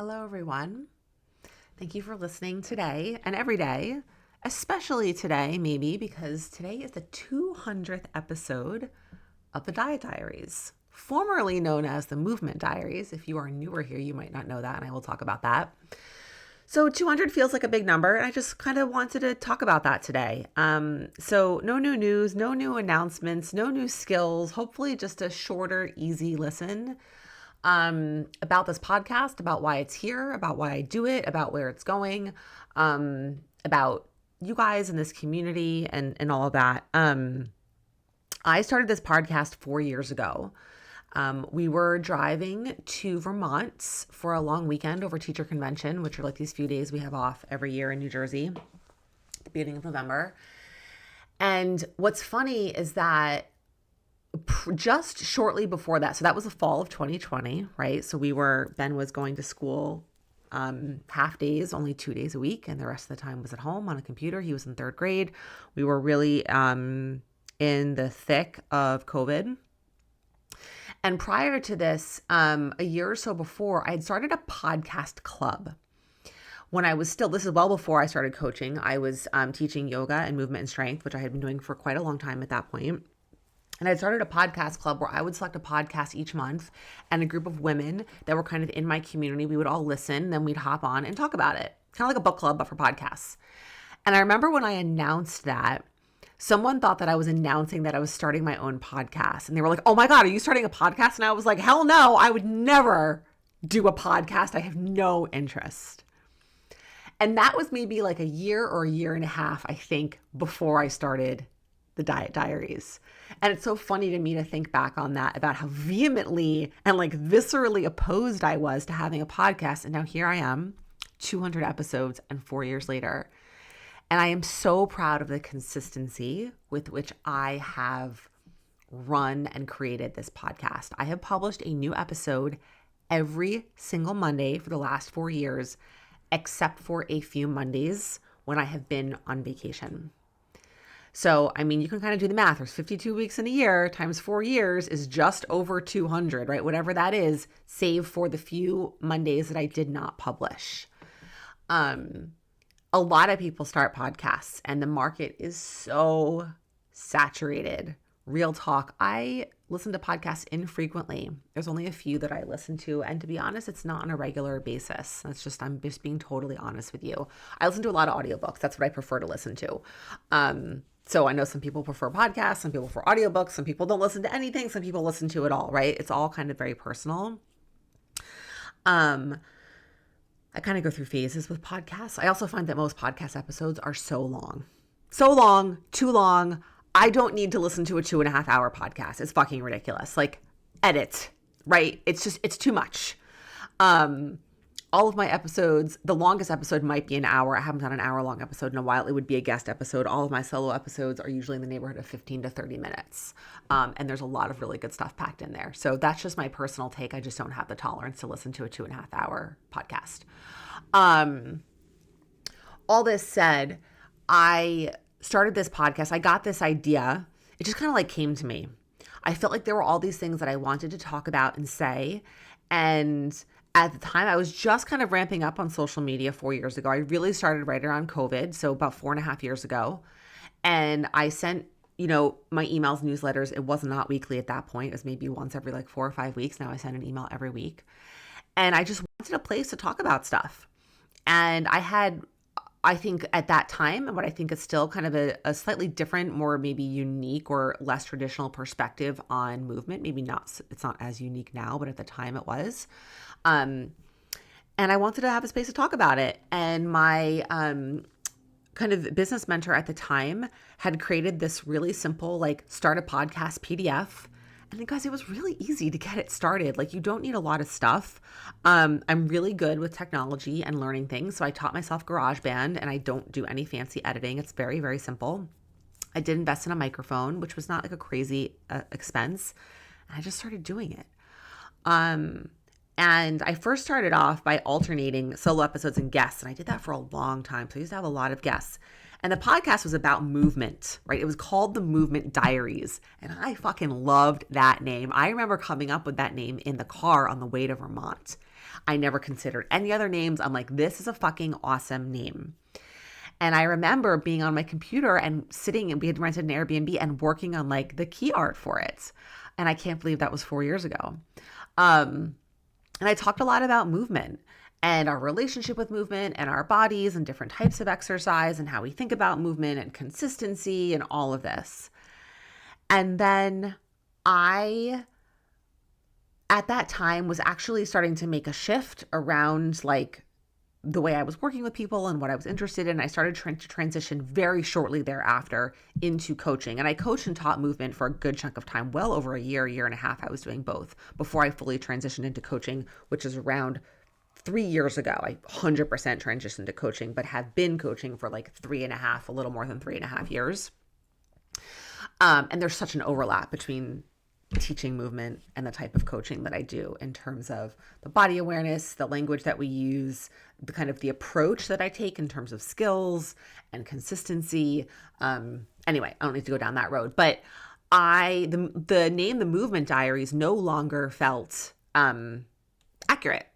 Hello, everyone. Thank you for listening today and every day, especially today, maybe because today is the 200th episode of the Diet Diaries, formerly known as the Movement Diaries. If you are newer here, you might not know that, and I will talk about that. So 200 feels like a big number, and I just kind of wanted to talk about that today. So no new news, no new announcements, no new skills, hopefully just a shorter, easy listen about this podcast, about why it's here, about why I do it, about where it's going, about you guys in this community and all of that. I started this podcast 4 years ago. We were driving to Vermont for a long weekend over teacher convention, which are like these few days we have off every year in New Jersey, at the beginning of November. And what's funny is that just shortly before that, so that was the fall of 2020, right? So Ben was going to school half days, only 2 days a week, and the rest of the time was at home on a computer. He was in third grade. We were really in the thick of COVID. And prior to this, a year or so before, I had started a podcast club. When I was still, this is well before I started coaching, I was teaching yoga and movement and strength, which I had been doing for quite a long time at that point. And I started a podcast club where I would select a podcast each month and a group of women that were kind of in my community. We would all listen, then we'd hop on and talk about it. Kind of like a book club, but for podcasts. And I remember when I announced that, someone thought that I was announcing that I was starting my own podcast. And they were like, "Oh my God, are you starting a podcast?" And I was like, "Hell no, I would never do a podcast. I have no interest." And that was maybe like a year or a year and a half, I think, before I started the Diet Diaries. And it's so funny to me to think back on that, about how vehemently and like viscerally opposed I was to having a podcast. And now here I am, 200 episodes and 4 years later. And I am so proud of the consistency with which I have run and created this podcast. I have published a new episode every single Monday for the last 4 years, except for a few Mondays when I have been on vacation. So, I mean, you can kind of do the math. There's 52 weeks in a year times 4 years is just over 200, right? Whatever that is, save for the few Mondays that I did not publish. A lot of people start podcasts and the market is so saturated. Real talk. I listen to podcasts infrequently. There's only a few that I listen to. And to be honest, it's not on a regular basis. I'm just being totally honest with you. I listen to a lot of audiobooks. That's what I prefer to listen to. So I know some people prefer podcasts, some people prefer audiobooks, some people don't listen to anything, some people listen to it all, right? It's all kind of very personal. I kind of go through phases with podcasts. I also find that most podcast episodes are so long, too long. I don't need to listen to a 2.5 hour podcast. It's fucking ridiculous. Like, edit, right? It's too much. All of my episodes, the longest episode might be an hour. I haven't done an hour-long episode in a while. It would be a guest episode. All of my solo episodes are usually in the neighborhood of 15 to 30 minutes. And there's a lot of really good stuff packed in there. So that's just my personal take. I just don't have the tolerance to listen to a 2.5 hour podcast. All this said, I started this podcast. I got this idea. It just kind of like came to me. I felt like there were all these things that I wanted to talk about and say. And at the time, I was just kind of ramping up on social media 4 years ago. I really started right around COVID, so about 4.5 years ago. And I sent, my emails, newsletters. It was not weekly at that point. It was maybe once every like 4 or 5 weeks. Now I send an email every week. And I just wanted a place to talk about stuff. And I think at that time, and what I think is still kind of a slightly different, more maybe unique or less traditional perspective on movement. Maybe not, it's not as unique now, but at the time it was. And I wanted to have a space to talk about it. And my kind of business mentor at the time had created this really simple, like, start a podcast PDF. And guys, it was really easy to get it started. Like, you don't need a lot of stuff. I'm really good with technology and learning things. So I taught myself GarageBand, and I don't do any fancy editing. It's very, very simple. I did invest in a microphone, which was not like a crazy expense. And I just started doing it. And I first started off by alternating solo episodes and guests. And I did that for a long time. So I used to have a lot of guests. And the podcast was about movement, right? It was called the Movement Diaries. And I fucking loved that name. I remember coming up with that name in the car on the way to Vermont. I never considered any other names. I'm like, this is a fucking awesome name. And I remember being on my computer and sitting, and we had rented an Airbnb and working on like the key art for it. And I can't believe that was 4 years ago. And I talked a lot about movement and our relationship with movement and our bodies and different types of exercise and how we think about movement and consistency and all of this. And then I, at that time, was actually starting to make a shift around like the way I was working with people and what I was interested in. I started trying to transition very shortly thereafter into coaching. And I coached and taught movement for a good chunk of time, well over a year and a half. I was doing both before I fully transitioned into coaching, which is around 3 years ago. I 100% transitioned to coaching, but have been coaching for like 3.5, a little more than 3.5 years. And there's such an overlap between teaching movement and the type of coaching that I do in terms of the body awareness, the language that we use, the kind of the approach that I take in terms of skills and consistency. Anyway, I don't need to go down that road, but the name, the Movement Diaries, no longer felt accurate.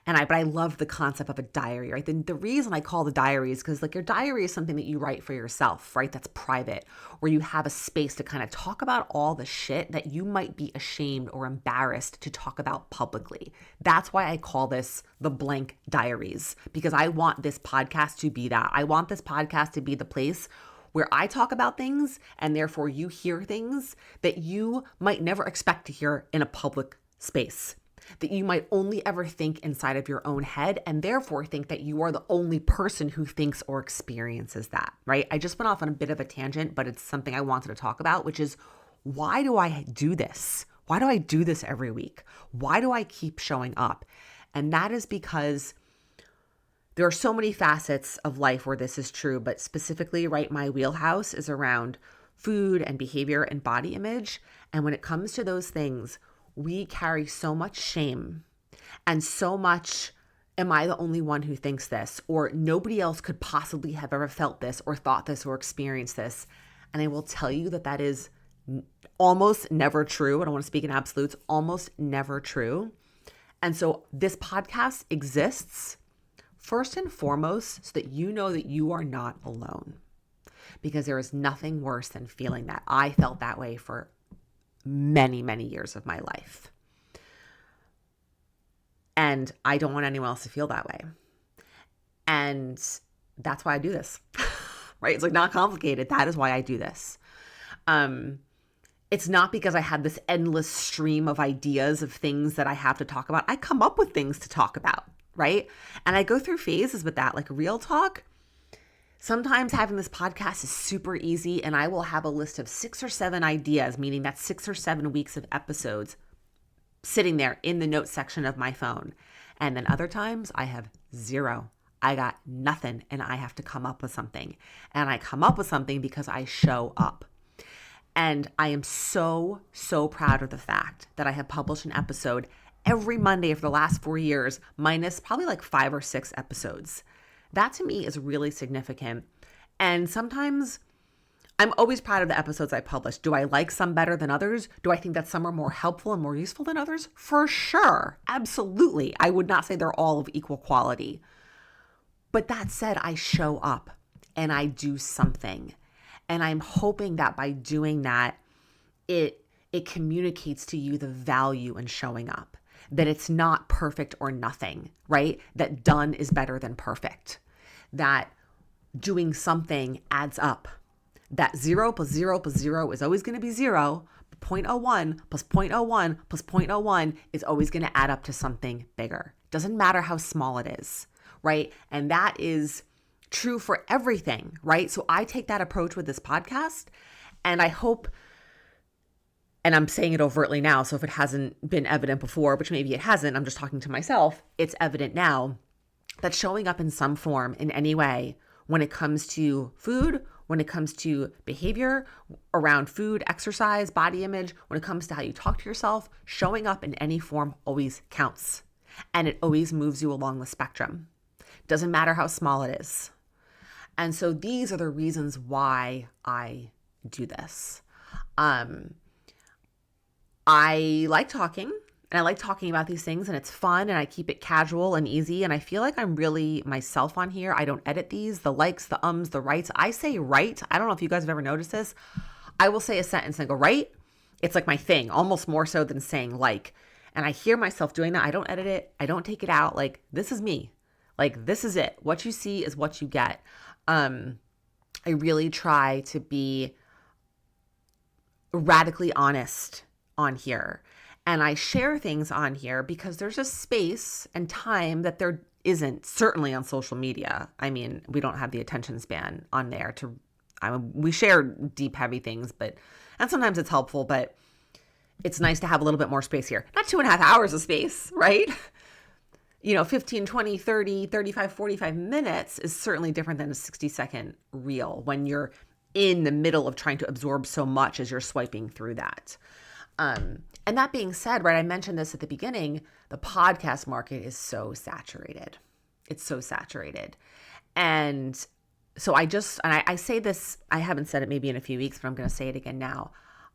But I love the concept of a diary, right? The reason I call the diary is because like your diary is something that you write for yourself, right? That's private, where you have a space to kind of talk about all the shit that you might be ashamed or embarrassed to talk about publicly. That's why I call this the blank diaries, because I want this podcast to be that. I want this podcast to be the place where I talk about things and therefore you hear things that you might never expect to hear in a public space, that you might only ever think inside of your own head, and therefore think that you are the only person who thinks or experiences that, right? I just went off on a bit of a tangent, but it's something I wanted to talk about, which is, why do I do this? Why do I do this every week? Why do I keep showing up? And that is because there are so many facets of life where this is true, but specifically, right, my wheelhouse is around food and behavior and body image. And when it comes to those things, we carry so much shame and so much, am I the only one who thinks this? Or nobody else could possibly have ever felt this or thought this or experienced this. And I will tell you that that is almost never true. I don't want to speak in absolutes, almost never true. And so this podcast exists first and foremost so that you know that you are not alone, because there is nothing worse than feeling that. I felt that way for many, many years of my life. And I don't want anyone else to feel that way. And that's why I do this, right? It's like not complicated. That is why I do this. It's not because I have this endless stream of ideas of things that I have to talk about. I come up with things to talk about, right? And I go through phases with that, like real talk. Sometimes having this podcast is super easy, and I will have a list of 6 or 7 ideas, meaning that's 6 or 7 weeks of episodes sitting there in the notes section of my phone. And then other times I have 0. I got nothing, and I have to come up with something. And I come up with something because I show up. And I am so, so proud of the fact that I have published an episode every Monday for the last 4 years, minus probably like 5 or 6 episodes. That to me is really significant. And sometimes I'm always proud of the episodes I publish. Do I like some better than others? Do I think that some are more helpful and more useful than others? For sure. Absolutely. I would not say they're all of equal quality. But that said, I show up and I do something. And I'm hoping that by doing that, it communicates to you the value in showing up. That it's not perfect or nothing, right? That done is better than perfect. That doing something adds up. That 0 plus 0 plus 0 is always going to be 0. 0.01 plus 0.01 plus 0.01 is always going to add up to something bigger. Doesn't matter how small it is, right? And that is true for everything, right? So I take that approach with this podcast, and I hope, and I'm saying it overtly now, so if it hasn't been evident before, which maybe it hasn't, I'm just talking to myself, it's evident now that showing up in some form in any way when it comes to food, when it comes to behavior around food, exercise, body image, when it comes to how you talk to yourself, showing up in any form always counts. And it always moves you along the spectrum. Doesn't matter how small it is. And so these are the reasons why I do this. I like talking. And I like talking about these things, and it's fun, and I keep it casual and easy. And I feel like I'm really myself on here. I don't edit these, the likes, the ums, the rights. I say right. I don't know if you guys have ever noticed this. I will say a sentence and go, right? It's like my thing, almost more so than saying like. And I hear myself doing that. I don't edit it. I don't take it out. Like, this is me. Like, this is it. What you see is what you get. I really try to be radically honest on here. And I share things on here because there's a space and time that there isn't, certainly on social media. I mean, we don't have the attention span on there we share deep, heavy things, and sometimes it's helpful, but it's nice to have a little bit more space here. Not 2.5 hours of space, right? 15, 20, 30, 35, 45 minutes is certainly different than a 60-second reel when you're in the middle of trying to absorb so much as you're swiping through that. And that being said, right, I mentioned this at the beginning, the podcast market is so saturated. It's so saturated. And so I say this, I haven't said it maybe in a few weeks, but I'm going to say it again now.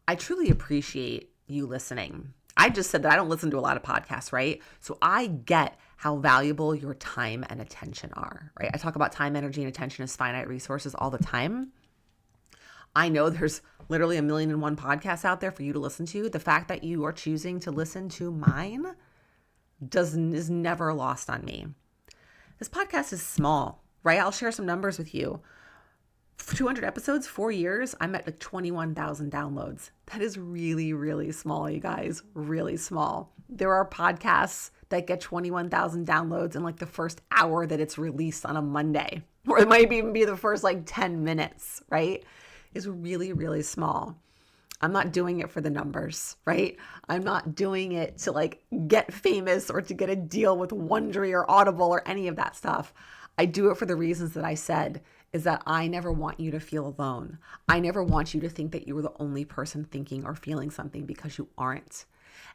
I truly appreciate you listening. I just said that I don't listen to a lot of podcasts, right? So I get how valuable your time and attention are, right? I talk about time, energy, and attention as finite resources all the time. I know there's literally 1,000,001 podcasts out there for you to listen to. The fact that you are choosing to listen to mine is never lost on me. This podcast is small, right? I'll share some numbers with you. 200 episodes, 4 years, I'm at like 21,000 downloads. That is really, really small, you guys, really small. There are podcasts that get 21,000 downloads in like the first hour that it's released on a Monday, or it might even be the first like 10 minutes, right? It's really, really small. I'm not doing it for the numbers, right? I'm not doing it to like get famous or to get a deal with Wondery or Audible or any of that stuff. I do it for the reasons that I said, is that I never want you to feel alone. I never want you to think that you are the only person thinking or feeling something, because you aren't.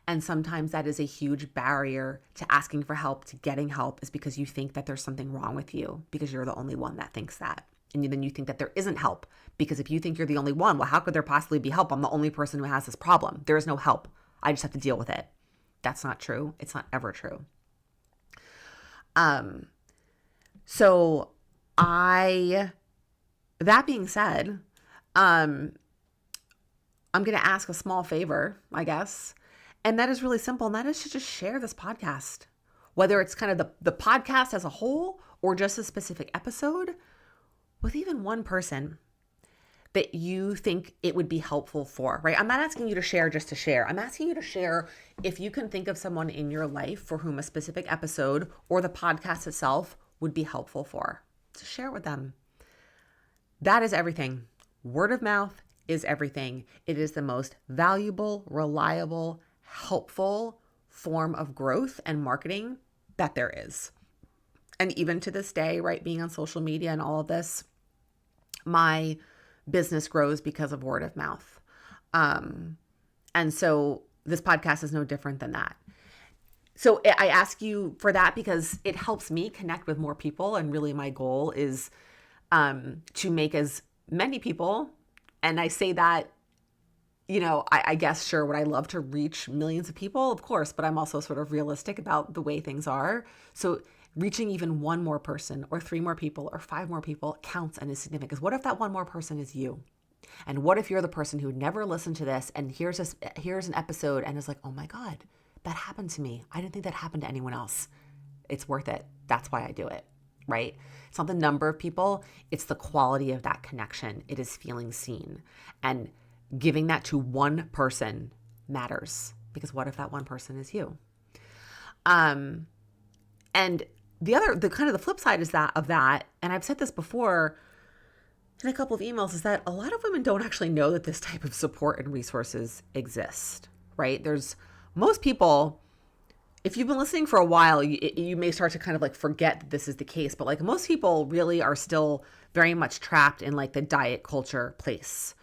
And sometimes that is a huge barrier to asking for help, to getting help, is because you think that there's something wrong with you because you're the only one that thinks that. And then you think that there isn't help, because if you think you're the only one, well, how could there possibly be help? I'm the only person who has this problem. There is no help. I just have to deal with it. That's not true. It's not ever true. So that being said, I'm going to ask a small favor, I guess. And that is really simple. And that is to just share this podcast, whether it's kind of the podcast as a whole or just a specific episode, with even one person that you think it would be helpful for, right? I'm not asking you to share just to share. I'm asking you to share if you can think of someone in your life for whom a specific episode or the podcast itself would be helpful for. To share with them. That is everything. Word of mouth is everything. It is the most valuable, reliable, helpful form of growth and marketing that there is. And even to this day, right, being on social media and all of this, my business grows because of word of mouth. And so this podcast is no different than that. So I ask you for that because it helps me connect with more people. And really my goal is to make as many people, and I say that, I guess, sure, would I love to reach millions of people? Of course, but I'm also sort of realistic about the way things are. So reaching even one more person or 3 more people or 5 more people counts and is significant. Because what if that one more person is you? And what if you're the person who never listened to this and here's an episode and is like, oh my God, that happened to me. I didn't think that happened to anyone else. It's worth it. That's why I do it, right? It's not the number of people. It's the quality of that connection. It is feeling seen. And giving that to one person matters, because what if that one person is you? And the kind of the flip side is of that, and I've said this before in a couple of emails, is that a lot of women don't actually know that this type of support and resources exist, right? Most people, if you've been listening for a while, you may start to kind of like forget that this is the case, but like most people really are still very much trapped in like the diet culture place,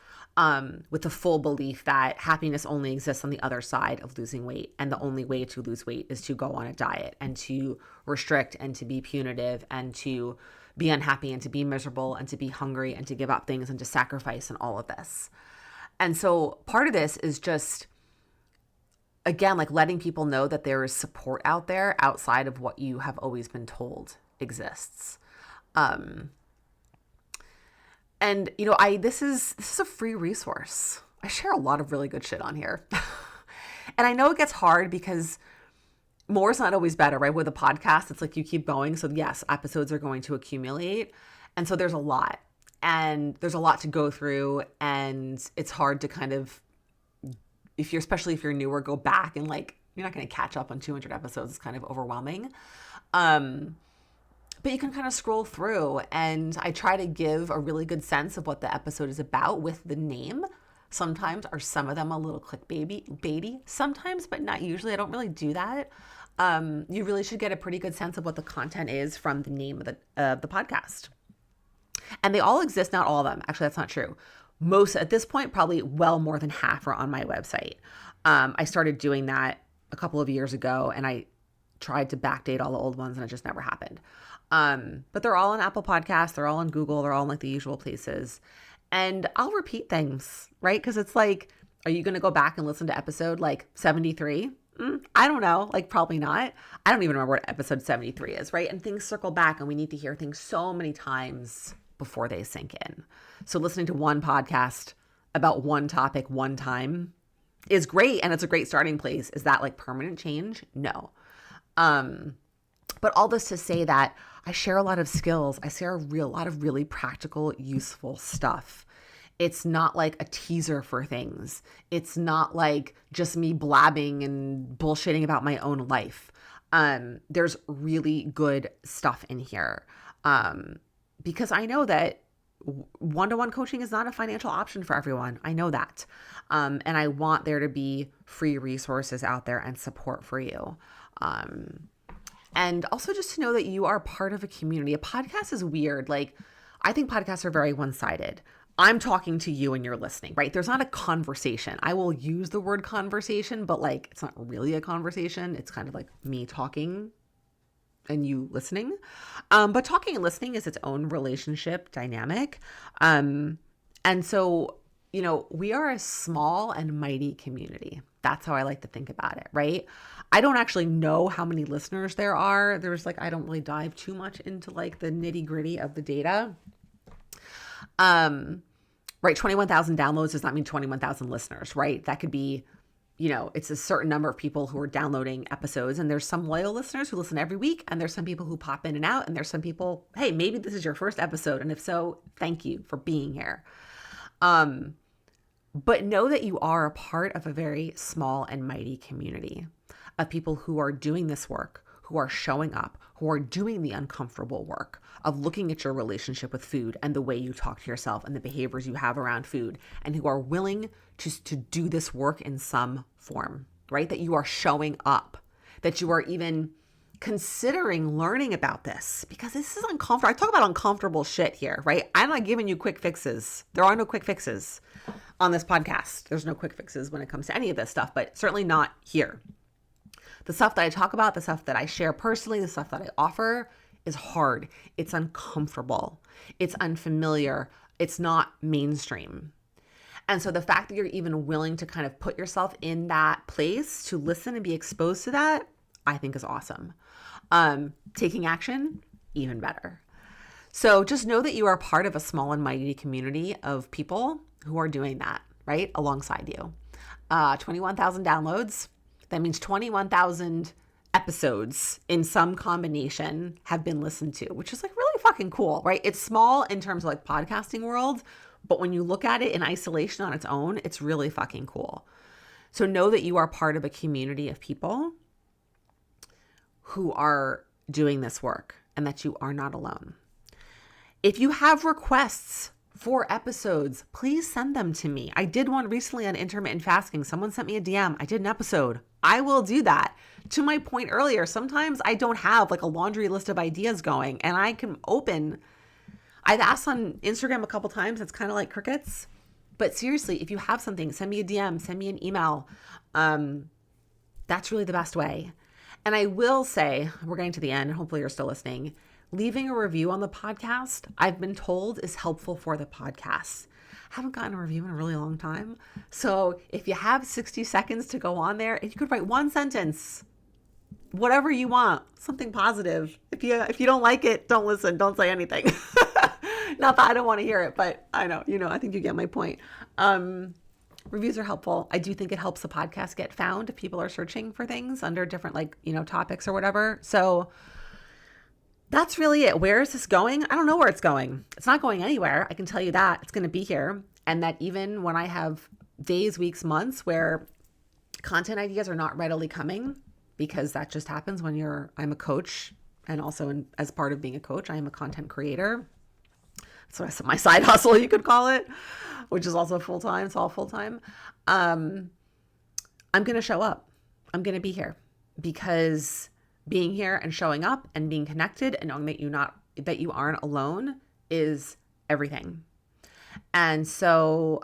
with the full belief that happiness only exists on the other side of losing weight. And the only way to lose weight is to go on a diet and to restrict and to be punitive and to be unhappy and to be miserable and to be hungry and to give up things and to sacrifice and all of this. And so part of this is just again, like letting people know that there is support out there outside of what you have always been told exists. And this is a free resource. I share a lot of really good shit on here. And I know it gets hard because more is not always better, right? With a podcast, it's like you keep going. So yes, episodes are going to accumulate. And so there's a lot. And there's a lot to go through. And it's hard to kind of, especially if you're newer, go back and like, you're not going to catch up on 200 episodes. It's kind of overwhelming. But you can kind of scroll through, and I try to give a really good sense of what the episode is about with the name. Sometimes, or some of them, a little clickbaity sometimes, but not usually. I don't really do that. You really should get a pretty good sense of what the content is from the name of the podcast. And they all exist, not all of them. Actually, that's not true. Most, at this point, probably well more than half are on my website. I started doing that a couple of years ago, and I tried to backdate all the old ones, and it just never happened. But they're all on Apple Podcasts. They're all on Google. They're all in like the usual places. And I'll repeat things, right? Because it's like, are you going to go back and listen to episode like 73? I don't know. Like probably not. I don't even remember what episode 73 is, right? And things circle back, and we need to hear things so many times before they sink in. So listening to one podcast about one topic one time is great. And it's a great starting place. Is that like permanent change? No. But all this to say that I share a lot of skills. I share a lot of really practical, useful stuff. It's not like a teaser for things. It's not like just me blabbing and bullshitting about my own life. There's really good stuff in here. Because I know that one-to-one coaching is not a financial option for everyone. I know that. And I want there to be free resources out there and support for you. And also just to know that you are part of a community. A podcast is weird. Like, I think podcasts are very one-sided. I'm talking to you and you're listening, right? There's not a conversation. I will use the word conversation, but like, it's not really a conversation. It's kind of like me talking and you listening. But talking and listening is its own relationship dynamic. And so, we are a small and mighty community. That's how I like to think about it, right? I don't actually know how many listeners there are. I don't really dive too much into like the nitty gritty of the data. Right. 21,000 downloads does not mean 21,000 listeners, right? That could be, it's a certain number of people who are downloading episodes, and there's some loyal listeners who listen every week, and there's some people who pop in and out, and there's some people, hey, maybe this is your first episode. And if so, thank you for being here. But know that you are a part of a very small and mighty community of people who are doing this work, who are showing up, who are doing the uncomfortable work of looking at your relationship with food and the way you talk to yourself and the behaviors you have around food, and who are willing to do this work in some form, right? That you are showing up, that you are even considering learning about this, because this is uncomfortable. I talk about uncomfortable shit here, right? I'm not giving you quick fixes. There are no quick fixes on this podcast. There's no quick fixes when it comes to any of this stuff, but certainly not here. The stuff that I talk about, the stuff that I share personally, the stuff that I offer is hard. It's uncomfortable. It's unfamiliar. It's not mainstream. And so the fact that you're even willing to kind of put yourself in that place to listen and be exposed to that, I think is awesome. Taking action, even better. So just know that you are part of a small and mighty community of people who are doing that, right? Alongside you. 21,000 downloads. That means 21,000 episodes in some combination have been listened to, which is like really fucking cool, right? It's small in terms of like podcasting world, but when you look at it in isolation on its own, it's really fucking cool. So know that you are part of a community of people who are doing this work and that you are not alone. If you have requests for episodes, please send them to me. I did one recently on intermittent fasting. Someone sent me a DM. I did an episode. I will do that. To my point earlier, sometimes I don't have like a laundry list of ideas going, and I can open. I've asked on Instagram a couple times. It's kind of like crickets. But seriously, if you have something, send me a DM, send me an email. That's really the best way. And I will say, we're getting to the end, and hopefully you're still listening. Leaving a review on the podcast, I've been told, is helpful for the podcast. I haven't gotten a review in a really long time. So if you have 60 seconds to go on there, and you could write one sentence, whatever you want, something positive. If you don't like it, don't listen, don't say anything. Not that I don't want to hear it, but I know, I think you get my point. Reviews are helpful. I do think it helps the podcast get found if people are searching for things under different topics or whatever. So that's really it. Where is this going? I don't know where it's going. It's not going anywhere. I can tell you that. It's going to be here. And that even when I have days, weeks, months where content ideas are not readily coming, because that just happens when I'm a coach, and also as part of being a coach, I am a content creator. So my side hustle, you could call it, which is also full-time. It's all full-time. I'm going to show up. I'm going to be here, because being here and showing up and being connected and knowing that you aren't alone is everything. And so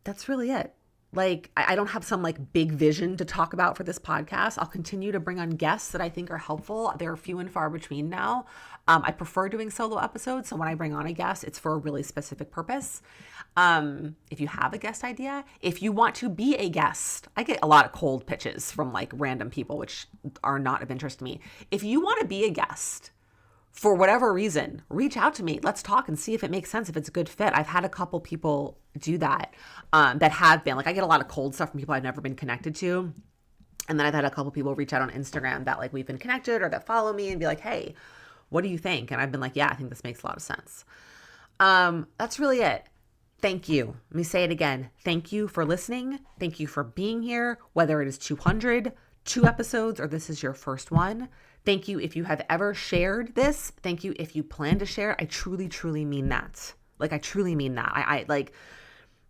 that's really it. I don't have some big vision to talk about for this podcast. I'll continue to bring on guests that I think are helpful. They're few and far between now. I prefer doing solo episodes. So when I bring on a guest, it's for a really specific purpose. If you have a guest idea, if you want to be a guest, I get a lot of cold pitches from random people, which are not of interest to me. If you want to be a guest, for whatever reason, reach out to me. Let's talk and see if it makes sense, if it's a good fit. I've had a couple people do that that have been I get a lot of cold stuff from people I've never been connected to. And then I've had a couple people reach out on Instagram that we've been connected or that follow me and be like, hey, what do you think? And I've been like, yeah, I think this makes a lot of sense. That's really it. Thank you. Let me say it again. Thank you for listening. Thank you for being here, whether it is 200, 2 episodes, or this is your first one. Thank you if you have ever shared this. Thank you if you plan to share. I truly, truly mean that. I truly mean that.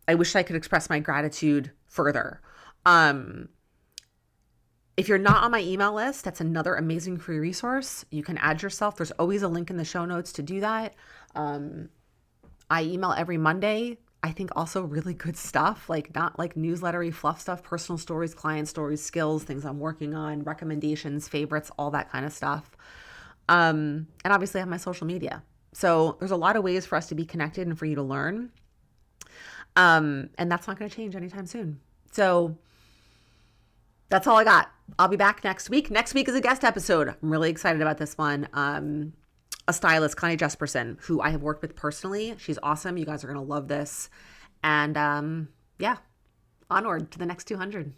I wish I could express my gratitude further. If you're not on my email list, that's another amazing free resource. You can add yourself. There's always a link in the show notes to do that. I email every Monday. I think also really good stuff, not newslettery fluff stuff, personal stories, client stories, skills, things I'm working on, recommendations, favorites, all that kind of stuff. And obviously I have my social media. So there's a lot of ways for us to be connected and for you to learn. And that's not going to change anytime soon. So that's all I got. I'll be back next week. Next week is a guest episode. I'm really excited about this one. A stylist, Connie Jesperson, who I have worked with personally. She's awesome. You guys are going to love this. And yeah, onward to the next 200.